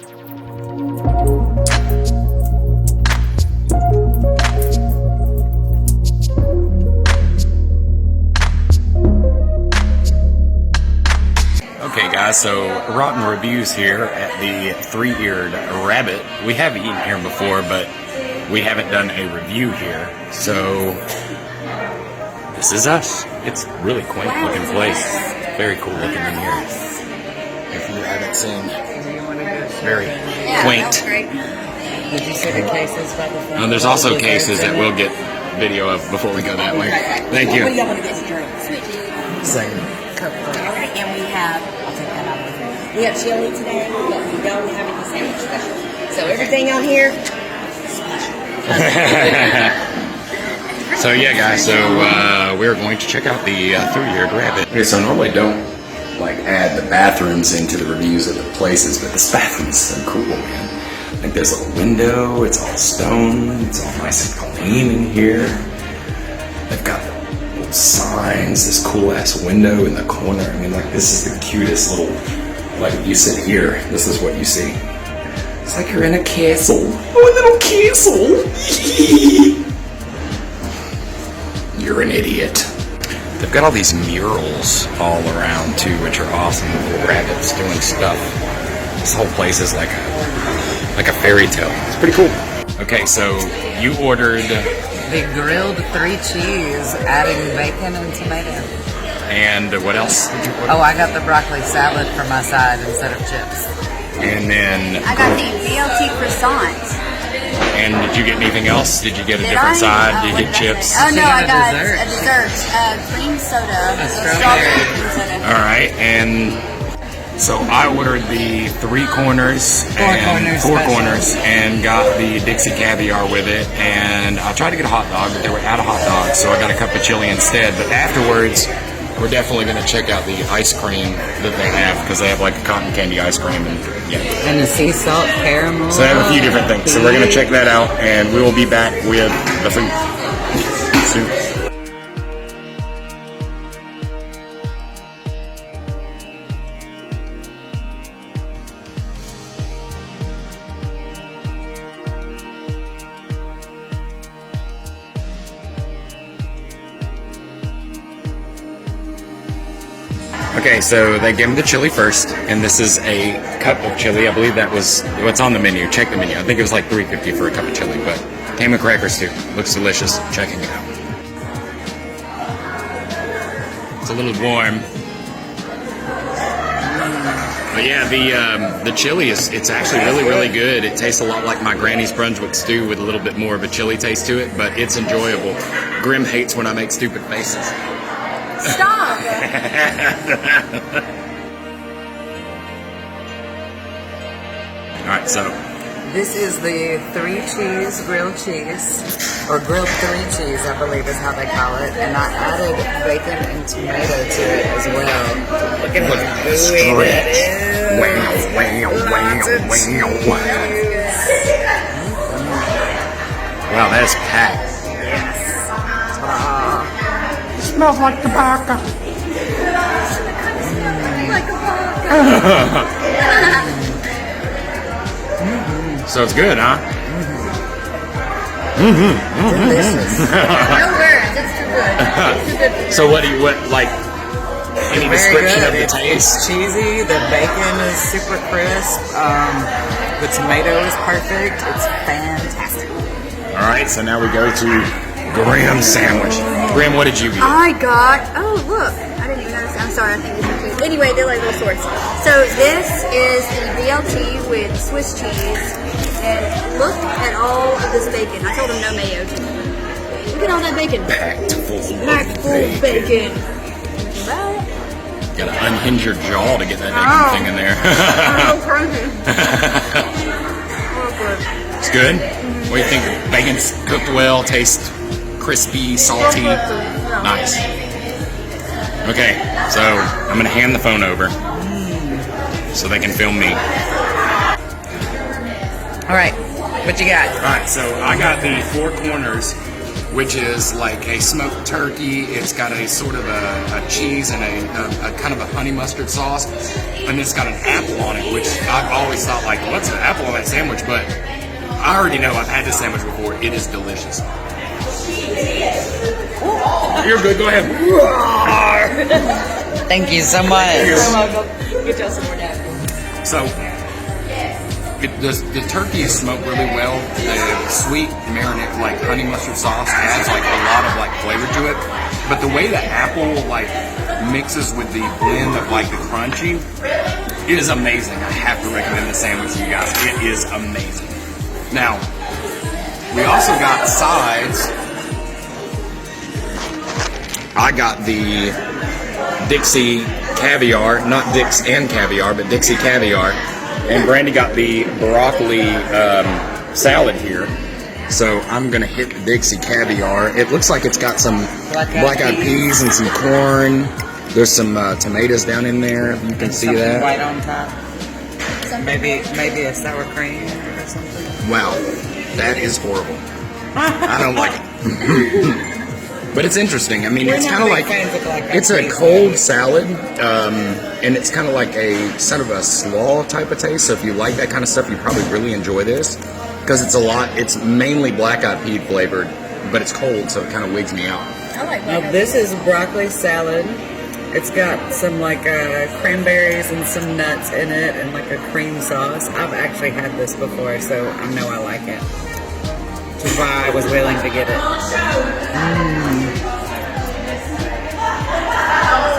Okay guys, so Rotten Reviews here at the Three-Eared Rabbit. We have eaten here before, but we haven't done a review here. So, this is us. It's really quaint looking place. Very cool looking in here. If you haven't seen, very quaint. Did you see the cases by the front? There's also cases that we'll get video of before we go that way. Thank you. What do y'all want to get to drink? Sweet tea. Same. Okay, and we have, I'll take that out with me. We have chili today, but we don't have any sandwich special. So everything on here, So yeah guys, so we're going to check out the Three-Eared Rabbit. Okay, so I normally don't like add the bathrooms into the reviews of the places, but this bathroom is so cool, man. Like there's a little window, it's all stone, it's all nice and clean in here. They've got little signs, this cool ass window in the corner. I mean, like this is the cutest little, like you sit here, this is what you see. It's like you're in a castle. Oh, a little castle. You're an idiot. They've got all these murals all around too, which are awesome. Little rabbits doing stuff. This whole place is like a fairy tale. It's pretty cool. Okay, so you ordered The grilled 3 cheese, adding bacon and tomato. And what else did you order? Oh, I got the broccoli salad for my side instead of chips. And then I got the BLT croissant. And did you get anything else? Did you get a different side? Did you get chips? Oh no, got I got dessert. a dessert, cream soda, A strawberry. cream soda. All right, and so I ordered the Four corners and got the Dixie caviar with it, and I tried to get a hot dog, but they were out of hot dogs, so I got a cup of chili instead. But afterwards, we're definitely going to check out the ice cream that they have, because they have like a cotton candy ice cream, and yeah. And the sea salt caramel. So they have a few different things. So we're going to check that out, and we will be back with the food soon. Okay, so they gave me the chili first, and this is a cup of chili. I believe that was what's on the menu. Check the menu. I think it was like $3.50 for a cup of chili, but came with crackers too. Looks delicious. Checking it out. It's a little warm, but yeah, the chili it's actually really good. It tastes a lot like my granny's Brunswick stew with a little bit more of a chili taste to it, but it's enjoyable. Grim hates when I make stupid faces. Stop! Alright, so This is the 3 cheese grilled cheese, or grilled 3 cheese, I believe is how they call it. And I added bacon and tomato to it as well. Look at how gooey that is. Wow, that is packed. Yes. Smells like tobacco. So it's good, huh? Delicious. No words, it's too good. It's too good. So what like any Very description good. of the It's taste? cheesy. The bacon is super crisp. The tomato is perfect. It's fantastic. All right, so now we go to Graham's sandwich. Graham, what did you eat? I got, oh look, I didn't even notice. I'm sorry, I think these are two. Anyway, they're like little swords. So this is the BLT with Swiss cheese. And look at all of this bacon. I told him no mayo. Look at all that bacon. Packed full of Bacon. Gotta unhinge your jaw to get that thing in there. Oh, crunchy. Oh, good. It's good? What do you think? Bacon's cooked well, tastes crispy, salty. Nice. Okay, so I'm gonna hand the phone over so they can film me. All right, what you got? Alright, so I got the Four Corners, which is like a smoked turkey. It's got a sort of a cheese and a kind of a honey mustard sauce. And it's got an apple on it, which I've always thought, like, what's an I already know. I've had this sandwich before. It is delicious. You're good. Go ahead. Thank you so much. Get y'all some more now. So, the turkey is smoked really well. The sweet marinade, like honey mustard sauce, adds like a lot of like flavor to it. But the way the apple like mixes with the blend of like the crunchy, it is amazing. I have to recommend the sandwich to you guys. It is amazing. Now, we also got sides. I got the Dixie caviar, not Dix and caviar, but Dixie caviar. And Brandy got the broccoli salad here. So I'm going to hit the Dixie caviar. It looks like it's got some black-eyed peas and some corn. There's some tomatoes down in there. You can see that. White on top. Maybe a sour cream or something. Wow, that is horrible. I don't like it. But it's interesting. I mean, it's kind of like, it's a cold salad, and it's kind of like a sort of a slaw type of taste. So if you like that kind of stuff, you probably really enjoy this because it's mainly black-eyed pea flavored, but it's cold, so it kind of wigs me out. I like Now this is broccoli salad. It's got some like cranberries and some nuts in it and like a cream sauce. I've actually had this before, so I know I like it. Which is why I was willing to get it.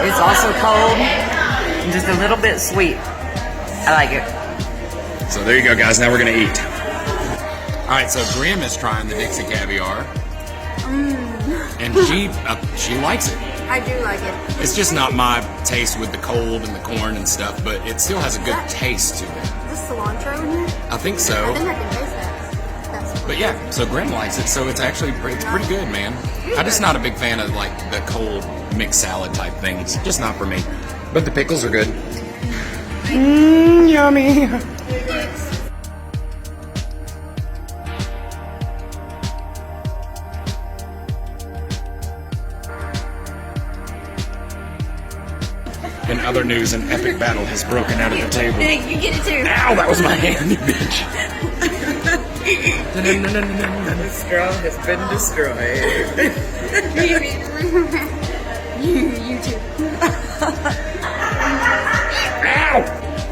It's also cold and just a little bit sweet. I like it. So there you go, guys. Now we're going to eat. All right, so Grim is trying the Dixie caviar. And she likes it. I do like it. It's just not my taste with the cold and the corn and stuff, but it still has a good taste to it. Is this cilantro in here? I think so. I think I can taste that. That's But yeah, so Grim likes it, so it's actually it's pretty good, man. I'm just not a big fan of like the cold mixed salad type things. Just not for me. But the pickles are good. Yummy. In other news, an epic battle has broken out at the table. Nick, you get it too. Ow, that was my hand, you bitch. The straw has been destroyed. you too. Ow!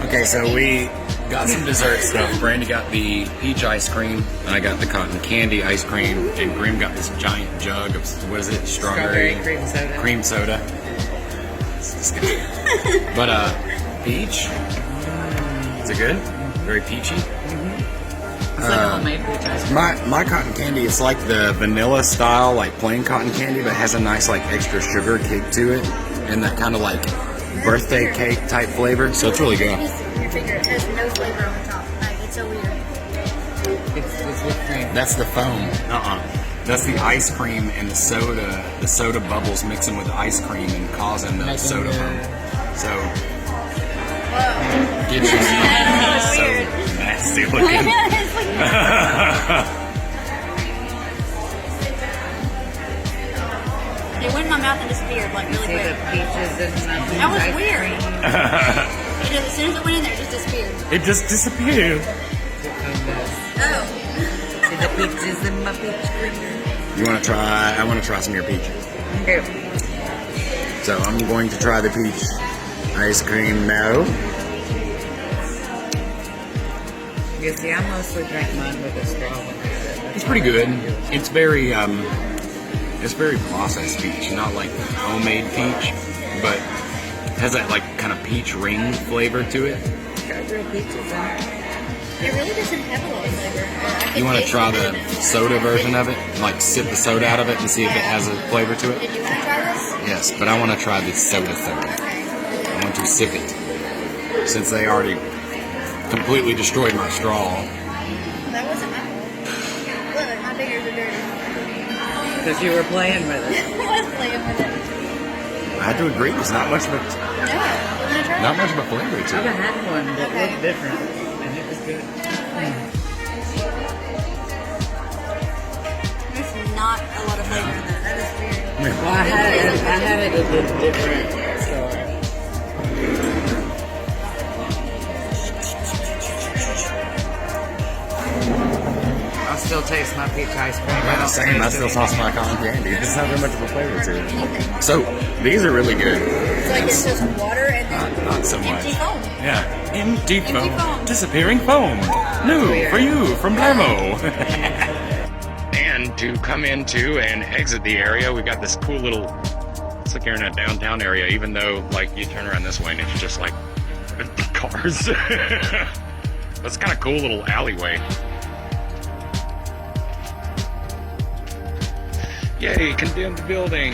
Okay, so we got some dessert stuff. Brandy got the peach ice cream, and I got the cotton candy ice cream, and Grim got this giant jug of, what is it, strawberry cream soda. Cream soda. It's disgusting. But, peach. Is it good? Very peachy. It's like homemade peach ice cream. My cotton candy is like the vanilla style, like plain cotton candy, but it has a nice like extra sugar kick to it, and that kind of like birthday cake type flavor. So it's really good. Your finger has no flavor on the top. Like, it's so weird. It's whipped cream. That's the foam. That's the ice cream and the soda. The soda bubbles mixing with the ice cream and causing the soda foam. So get you so nasty looking. It went in my mouth and disappeared like really See the quick. peaches and nothing. That was weird. As soon as it went in there, it just disappeared. It just disappeared. Oh. See the peaches in my peach cream. You want to try? I want to try some of your peaches. Okay. So I'm going to try the peach ice cream now. You see, I mostly drink mine with a straw when I sit. It's pretty good. It's very processed peach, not like homemade peach, but it has that like kind of peach ring flavor to it. Got real peaches in it. It really doesn't have a lot of flavor. You want to try the soda version of it? Like sip the soda out of it and see if it has a flavor to it? Did you want to try this? Yes, but I want to try the soda. I want to sip it. Since they already completely destroyed my straw. That wasn't my fault. Look, my fingers are dirty. Because you were playing with it. I was playing with it. I have to agree, there's not much of a, No, you want to try not much of a flavor to I've it. had one that looked different, and it was good. There's not a lot of flavor in that. That is weird. Well, I had it a bit different, so. still taste my peach ice cream. I'm not saying I still toss my cotton candy. There's not very much of a flavor to it. So these are really good. It's like it's just water and then Not so much. empty foam. Yeah, empty foam. foam. Disappearing foam. New for you from Blammo. And to come into and exit the area, we've got this cool little, it's like you're in a downtown area, even though like you turn around this way and it's just like cars. That's kind of cool little alleyway. Yay, condemned building.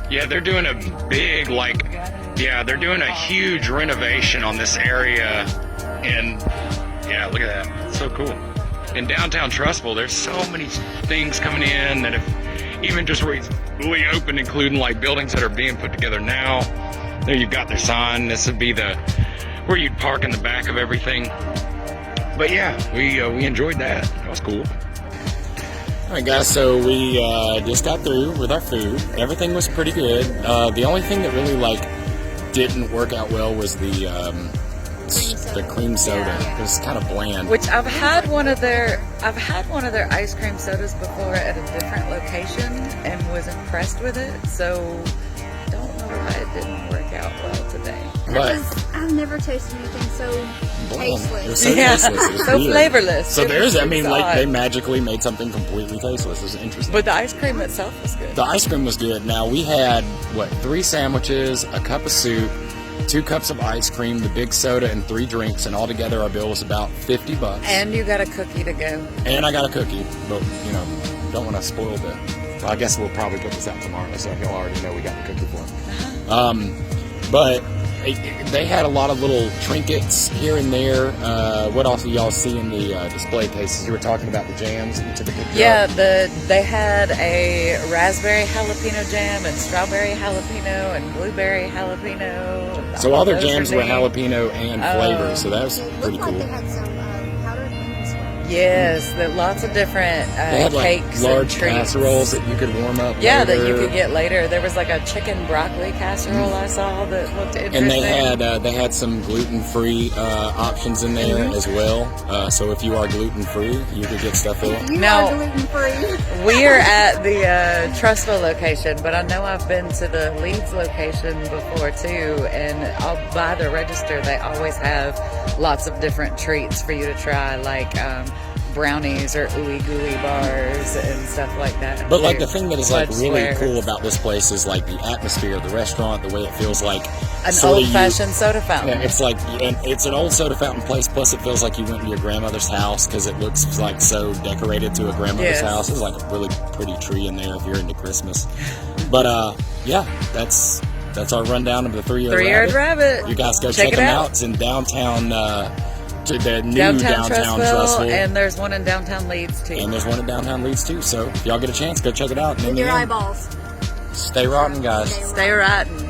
Yeah, they're doing a big, like, yeah, they're doing a huge renovation on this area. And yeah, look at that. It's so cool. In downtown Trussville, there's so many things coming in that have even just recently opened, including like buildings that are being put together now. There you've got their sign. This would be the where you'd park in the back of everything. But yeah, we enjoyed that. That was cool. All right, guys. So we just got through with our food. Everything was pretty good. The only thing that really like didn't work out well was the cream soda. It was kind of bland. Which I've had one of their ice cream sodas before at a different location and was impressed with it. So don't know why it didn't work out well today. But I've never tasted anything so tasteless. it was so tasteless. It was So weird. flavorless. So there's, I mean, like they odd. magically made something completely tasteless. It was interesting. But the ice cream itself was good. The ice cream was good. Now we had 3 sandwiches, a cup of soup, 2 cups of ice cream, the big soda, and 3 drinks, and altogether our bill was about $50. And you got a cookie to go. And I got a cookie, but you know, don't want to spoil the. Well, I guess we'll probably put this out tomorrow, so he'll already know we got the cookie for him. But they had a lot of little trinkets here and there. What else do y'all see in the display cases? You were talking about the jams that you took a picture Yeah, of. they had a raspberry jalapeno jam and strawberry jalapeno and blueberry jalapeno. So all their those are jams were neat. jalapeno and flavor, so that was It looked pretty like cool. they had some powdered lemon. Yes, lots of different They had like cakes large and treats. casseroles that you could warm up. Yeah, that later. you could get later. There was like a chicken broccoli casserole I saw that looked interesting. And they had some gluten-free options in there as well. So if you are gluten-free, you could get stuff in. You Now- are gluten-free. We are at the Trussville location, but I know I've been to the Leeds location before too, and by the register they always have lots of different treats for you to try, like brownies or ooey gooey bars and stuff like that. But like too. the thing that is like Fudge really squares. cool about this place is like the atmosphere of the restaurant, the way it feels like An sorta old-fashioned soda fountain. Yeah, it's like it's an old soda fountain place. Plus, it feels like you went to your grandmother's house because it looks like so decorated to a grandmother's Yes. house. There's like a really pretty tree in there if you're into Christmas. But yeah, that's our rundown of the three-year Rabbit. You guys go Check check it them out. out. It's in downtown, the new Downtown downtown Trussville, and there's one in downtown Leeds too. And there's one in downtown Leeds too. So if y'all get a chance, go check it out. And in With the your end, eyeballs. stay rotten, guys. Stay rotten.